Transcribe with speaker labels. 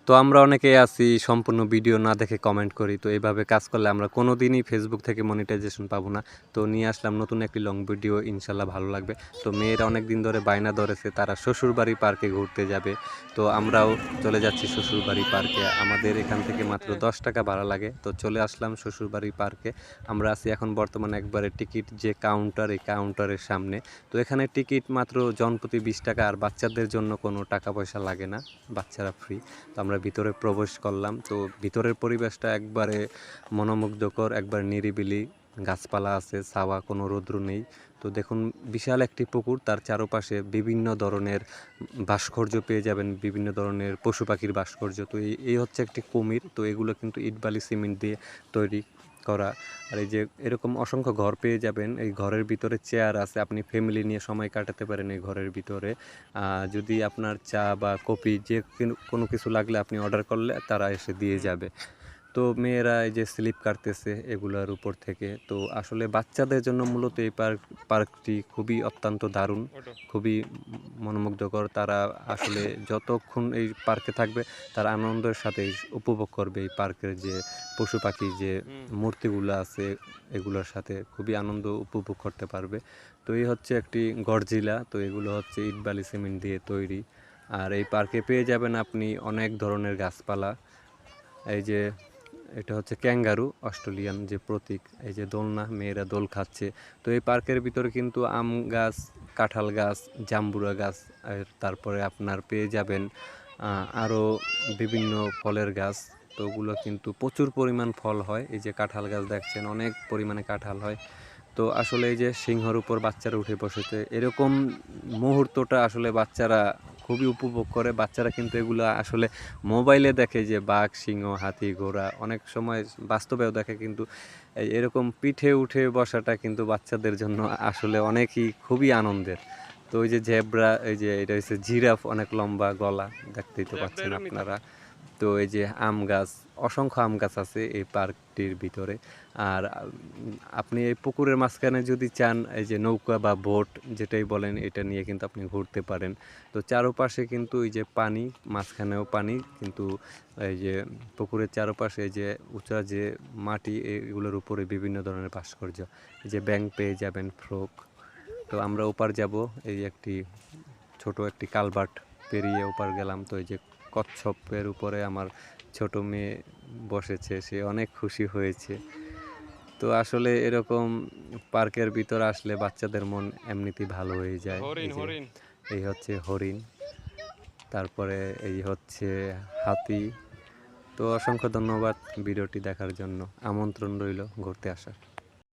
Speaker 1: তো আমরা অনেকেই আছি সম্পূর্ণ ভিডিও না দেখে কমেন্ট করি। তো এভাবে কাজ করলে আমরা কোনোদিনই ফেসবুক থেকে মনিটাইজেশন পাবো না। তো নিয়ে আসলাম নতুন একটি লং ভিডিও, ইনশাল্লাহ ভালো লাগবে। তো মেয়েরা অনেক দিন ধরে বায়না ধরেছে তারা শ্বশুরবাড়ি পার্কে ঘুরতে যাবে। তো আমরাও চলে যাচ্ছি শ্বশুরবাড়ি পার্কে। আমাদের এখান থেকে মাত্র 10 টাকা ভাড়া লাগে। তো চলে আসলাম শ্বশুরবাড়ি পার্কে। আমরা আছি এখন বর্তমানে একবারে টিকিট যে কাউন্টার, এই কাউন্টারের সামনে। তো এখানে টিকিট মাত্র জনপ্রতি 20 টাকা, আর বাচ্চাদের জন্য কোনো টাকা পয়সা লাগে না, বাচ্চারা ফ্রি। তো আমরা ভিতরে প্রবেশ করলাম। তো ভিতরের পরিবেশটা একবারে মনোমুগ্ধকর, একবার নিরিবিলি, গাছপালা আছে, ছাওয়া, কোনো রৌদ্র নেই। তো দেখুন, বিশাল একটি পুকুর, তার চারপাশে বিভিন্ন ধরনের ভাস্কর্য পেয়ে যাবেন, বিভিন্ন ধরনের পশু পাখির ভাস্কর্য। তো এই হচ্ছে একটি কুমির। তো এগুলো কিন্তু ইট বালি সিমেন্ট দিয়ে তৈরি করা। আর এই যে এরকম অসংখ্য ঘর পেয়ে যাবেন। এই ঘরের ভিতরে চেয়ার আছে, আপনি ফ্যামিলি নিয়ে সময় কাটাতে পারেন এই ঘরের ভিতরে। যদি আপনার চা বা কফি যে কোনো কিছু লাগলে আপনি অর্ডার করলে তারা এসে দিয়ে যাবে। তো মেয়েরা এই যে স্লিপ কাটতেছে এগুলোর উপর থেকে। তো আসলে বাচ্চাদের জন্য মূলত এই পার্কটি খুবই অত্যন্ত দারুণ, খুবই মনোমুগ্ধকর। তারা আসলে যতক্ষণ এই পার্কে থাকবে তারা আনন্দের সাথে উপভোগ করবে এই পার্কের যে পশু পাখি যে মূর্তিগুলো আছে এগুলোর সাথে খুবই আনন্দ উপভোগ করতে পারবে। তো এই হচ্ছে একটি গডজিলা। তো এগুলো হচ্ছে ইট বালি সিমেন্ট দিয়ে তৈরি। আর এই পার্কে পেয়ে যাবেন আপনি অনেক ধরনের গাছপালা। এই যে এটা হচ্ছে ক্যাঙ্গারু, অস্ট্রেলিয়ান যে প্রতীক। এই যে দোলনা, মেয়েরা দোল খাচ্ছে। তো এই পার্কের ভিতরে কিন্তু আম গাছ, কাঁঠাল গাছ, জাম্বুরা গাছ, আর তারপরে আপনার পেয়ে যাবেন আরও বিভিন্ন ফলের গাছ। তো ওগুলো কিন্তু প্রচুর পরিমাণ ফল হয়। এই যে কাঁঠাল গাছ দেখছেন, অনেক পরিমাণে কাঁঠাল হয়। তো আসলে এই যে সিংহর উপর বাচ্চারা উঠে বসেছে, এরকম মুহূর্তটা আসলে বাচ্চারা খুবই উপভোগ করে। বাচ্চারা কিন্তু এগুলো আসলে মোবাইলে দেখে, যে বাঘ, সিংহ, হাতি, ঘোড়া, অনেক সময় বাস্তবেও দেখে, কিন্তু এরকম পিঠে উঠে বসাটা কিন্তু বাচ্চাদের জন্য আসলে অনেকই খুবই আনন্দের। তো ওই যে জেব্রা, এই যে এটা হচ্ছে জিরাফ, অনেক লম্বা গলা, দেখতেই তো পাচ্ছেন আপনারা। তো এই যে আম গাছ, অসংখ্য আম গাছ আছে এই পার্কটির ভিতরে। আর আপনি এই পুকুরের মাঝখানে যদি চান, এই যে নৌকা বা বোট যেটাই বলেন, এটা নিয়ে কিন্তু আপনি ঘুরতে পারেন। তো চারপাশে কিন্তু এই যে পানি, মাঝখানেও পানি, কিন্তু এই যে পুকুরের চারপাশে যে উঁচা যে মাটি, এগুলোর উপরে বিভিন্ন ধরনের ভাস্কর্য। এই যে ব্যাঙ পেয়ে যাবেন, ফ্রক। তো আমরা ওপার যাব, এই একটি ছোট একটি কালভার্ট পেরিয়ে ওপার গেলাম। তো এই যে কচ্ছপের উপরে আমার ছোট মেয়ে বসেছে, সে অনেক খুশি হয়েছে। তো আসলে এরকম পার্কের ভিতর আসলে বাচ্চাদের মন এমনিতেই ভালো হয়ে যায়। এই যে এই হচ্ছে হরিণ, তারপরে এই হচ্ছে হাতি। তো অসংখ্য ধন্যবাদ ভিডিওটি দেখার জন্য। আমন্ত্রণ রইল ঘুরতে আসার।